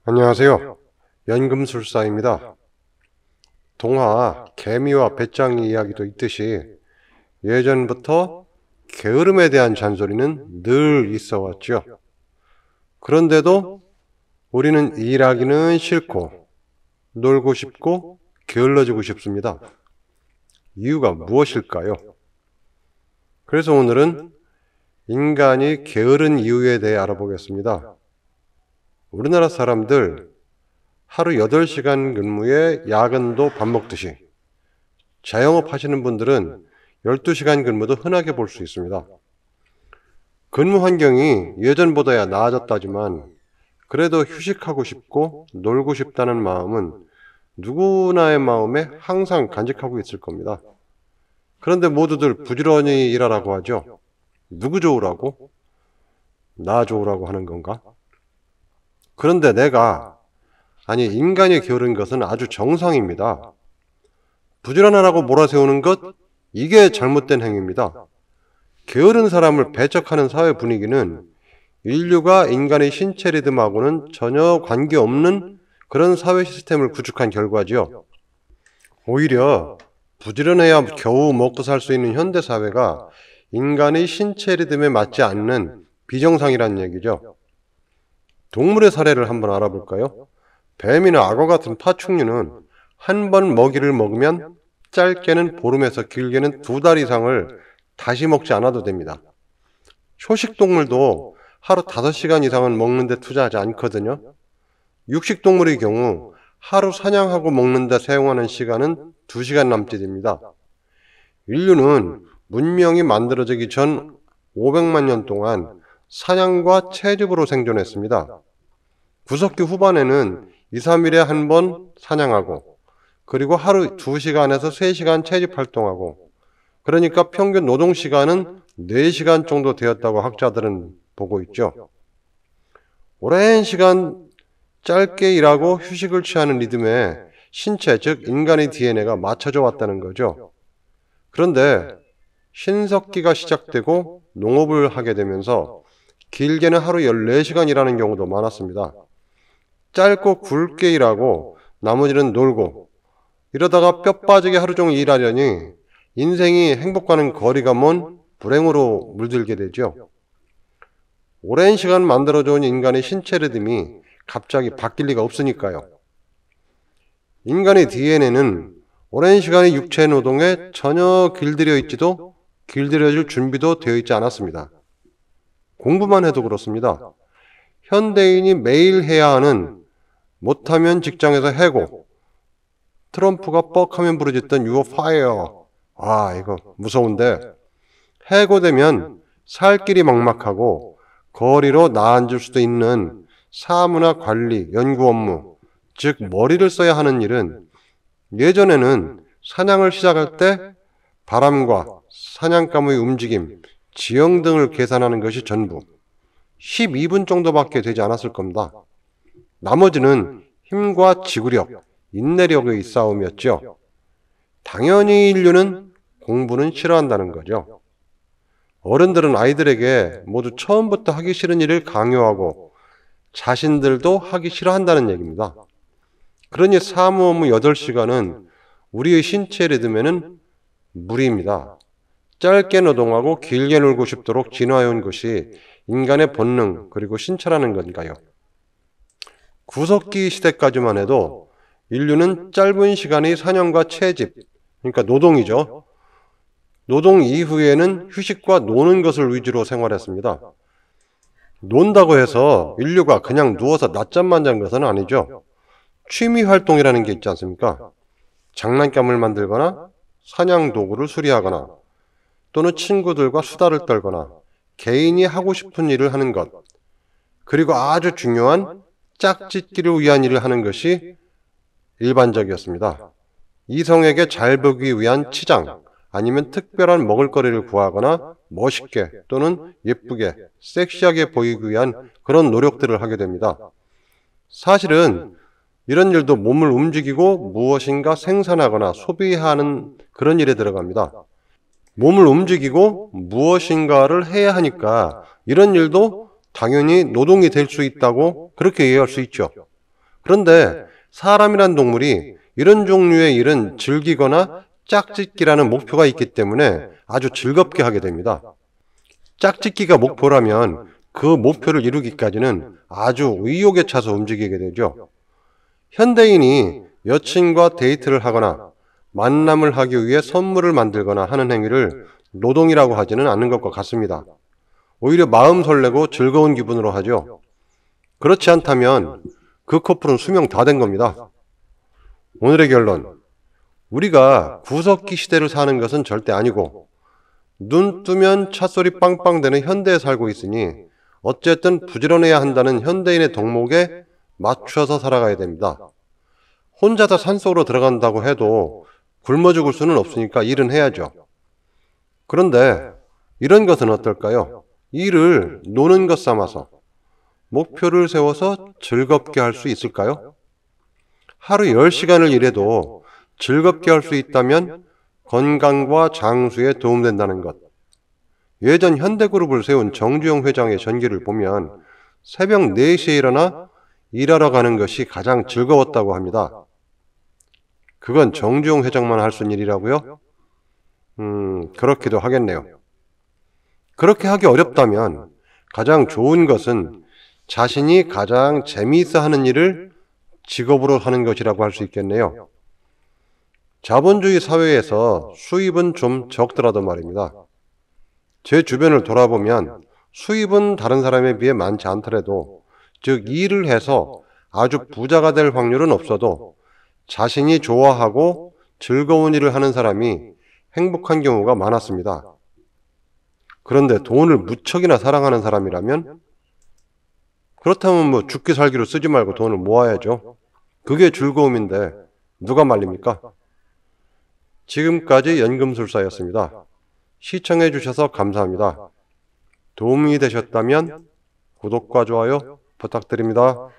안녕하세요. 연금술사입니다. 동화 개미와 배짱이 이야기도 있듯이 예전부터 게으름에 대한 잔소리는 늘 있어 왔죠. 그런데도 우리는 일하기는 싫고 놀고 싶고 게을러지고 싶습니다. 이유가 무엇일까요? 그래서 오늘은 인간이 게으른 이유에 대해 알아보겠습니다. 우리나라 사람들 하루 8시간 근무에 야근도 밥 먹듯이 자영업 하시는 분들은 12시간 근무도 흔하게 볼 수 있습니다. 근무 환경이 예전보다야 나아졌다지만 그래도 휴식하고 싶고 놀고 싶다는 마음은 누구나의 마음에 항상 간직하고 있을 겁니다. 그런데 모두들 부지런히 일하라고 하죠. 누구 좋으라고? 나 좋으라고 하는 건가? 그런데 인간이 게으른 것은 아주 정상입니다. 부지런하라고 몰아세우는 것, 이게 잘못된 행위입니다. 게으른 사람을 배척하는 사회 분위기는 인류가 인간의 신체 리듬하고는 전혀 관계없는 그런 사회 시스템을 구축한 결과지요. 오히려 부지런해야 겨우 먹고 살 수 있는 현대 사회가 인간의 신체 리듬에 맞지 않는 비정상이라는 얘기죠. 동물의 사례를 한번 알아볼까요? 뱀이나 악어 같은 파충류는 한 번 먹이를 먹으면 짧게는 보름에서 길게는 2달 이상을 다시 먹지 않아도 됩니다. 초식동물도 하루 5시간 이상은 먹는 데 투자하지 않거든요. 육식동물의 경우 하루 사냥하고 먹는 데 사용하는 시간은 2시간 남짓 됩니다. 인류는 문명이 만들어지기 전 500만 년 동안 사냥과 채집으로 생존했습니다. 구석기 후반에는 2, 3일에 한 번 사냥하고 그리고 하루 2시간에서 3시간 채집 활동하고 그러니까 평균 노동시간은 4시간 정도 되었다고 학자들은 보고 있죠. 오랜 시간 짧게 일하고 휴식을 취하는 리듬에 신체, 즉 인간의 DNA가 맞춰져 왔다는 거죠. 그런데 신석기가 시작되고 농업을 하게 되면서 길게는 하루 14시간 일하는 경우도 많았습니다. 짧고 굵게 일하고 나머지는 놀고 이러다가 뼈 빠지게 하루 종일 일하려니 인생이 행복과는 거리가 먼 불행으로 물들게 되죠. 오랜 시간 만들어져온 인간의 신체 리듬이 갑자기 바뀔 리가 없으니까요. 인간의 DNA는 오랜 시간의 육체 노동에 전혀 길들여질 준비도 되어 있지 않았습니다. 공부만 해도 그렇습니다. 현대인이 매일 해야 하는 못하면 직장에서 해고, 트럼프가 뻑하면 부르짖던 You are fire. 이거 무서운데 해고되면 살 길이 막막하고 거리로 나앉을 수도 있는 사무나 관리, 연구 업무, 즉 머리를 써야 하는 일은 예전에는 사냥을 시작할 때 바람과 사냥감의 움직임, 지형 등을 계산하는 것이 전부 12분 정도밖에 되지 않았을 겁니다. 나머지는 힘과 지구력, 인내력의 싸움이었죠. 당연히 인류는 공부는 싫어한다는 거죠. 어른들은 아이들에게 모두 처음부터 하기 싫은 일을 강요하고 자신들도 하기 싫어한다는 얘기입니다. 그러니 사무 업무 8시간은 우리의 신체 리듬에는 무리입니다. 짧게 노동하고 길게 놀고 싶도록 진화해온 것이 인간의 본능 그리고 신체라는 건가요? 구석기 시대까지만 해도 인류는 짧은 시간의 사냥과 채집, 그러니까 노동이죠. 노동 이후에는 휴식과 노는 것을 위주로 생활했습니다. 논다고 해서 인류가 그냥 누워서 낮잠만 잔 것은 아니죠. 취미 활동이라는 게 있지 않습니까? 장난감을 만들거나 사냥 도구를 수리하거나 또는 친구들과 수다를 떨거나 개인이 하고 싶은 일을 하는 것, 그리고 아주 중요한 짝짓기를 위한 일을 하는 것이 일반적이었습니다. 이성에게 잘 보기 위한 치장, 아니면 특별한 먹을거리를 구하거나 멋있게 또는 예쁘게, 섹시하게 보이기 위한 그런 노력들을 하게 됩니다. 사실은 이런 일도 몸을 움직이고 무엇인가 생산하거나 소비하는 그런 일에 들어갑니다. 몸을 움직이고 무엇인가를 해야 하니까 이런 일도 당연히 노동이 될 수 있다고 그렇게 이해할 수 있죠. 그런데 사람이란 동물이 이런 종류의 일은 즐기거나 짝짓기라는 목표가 있기 때문에 아주 즐겁게 하게 됩니다. 짝짓기가 목표라면 그 목표를 이루기까지는 아주 의욕에 차서 움직이게 되죠. 현대인이 여친과 데이트를 하거나 만남을 하기 위해 선물을 만들거나 하는 행위를 노동이라고 하지는 않는 것과 같습니다. 오히려 마음 설레고 즐거운 기분으로 하죠. 그렇지 않다면 그 커플은 수명 다 된 겁니다. 오늘의 결론. 우리가 구석기 시대를 사는 것은 절대 아니고 눈 뜨면 찻소리 빵빵 되는 현대에 살고 있으니 어쨌든 부지런해야 한다는 현대인의 덕목에 맞춰서 살아가야 됩니다. 혼자서 산속으로 들어간다고 해도 굶어 죽을 수는 없으니까 일은 해야죠. 그런데 이런 것은 어떨까요? 일을 노는 것 삼아서 목표를 세워서 즐겁게 할 수 있을까요? 하루 10시간을 일해도 즐겁게 할 수 있다면 건강과 장수에 도움된다는 것. 예전 현대그룹을 세운 정주영 회장의 전기를 보면 새벽 4시에 일어나 일하러 가는 것이 가장 즐거웠다고 합니다. 그건 정주영 회장만 할 수 있는 일이라고요? 그렇기도 하겠네요. 그렇게 하기 어렵다면 가장 좋은 것은 자신이 가장 재미있어 하는 일을 직업으로 하는 것이라고 할 수 있겠네요. 자본주의 사회에서 수입은 좀 적더라도 말입니다. 제 주변을 돌아보면 수입은 다른 사람에 비해 많지 않더라도, 즉 일을 해서 아주 부자가 될 확률은 없어도 자신이 좋아하고 즐거운 일을 하는 사람이 행복한 경우가 많았습니다. 그런데 돈을 무척이나 사랑하는 사람이라면, 그렇다면 뭐 죽기 살기로 쓰지 말고 돈을 모아야죠. 그게 즐거움인데 누가 말립니까? 지금까지 연금술사였습니다. 시청해 주셔서 감사합니다. 도움이 되셨다면 구독과 좋아요 부탁드립니다.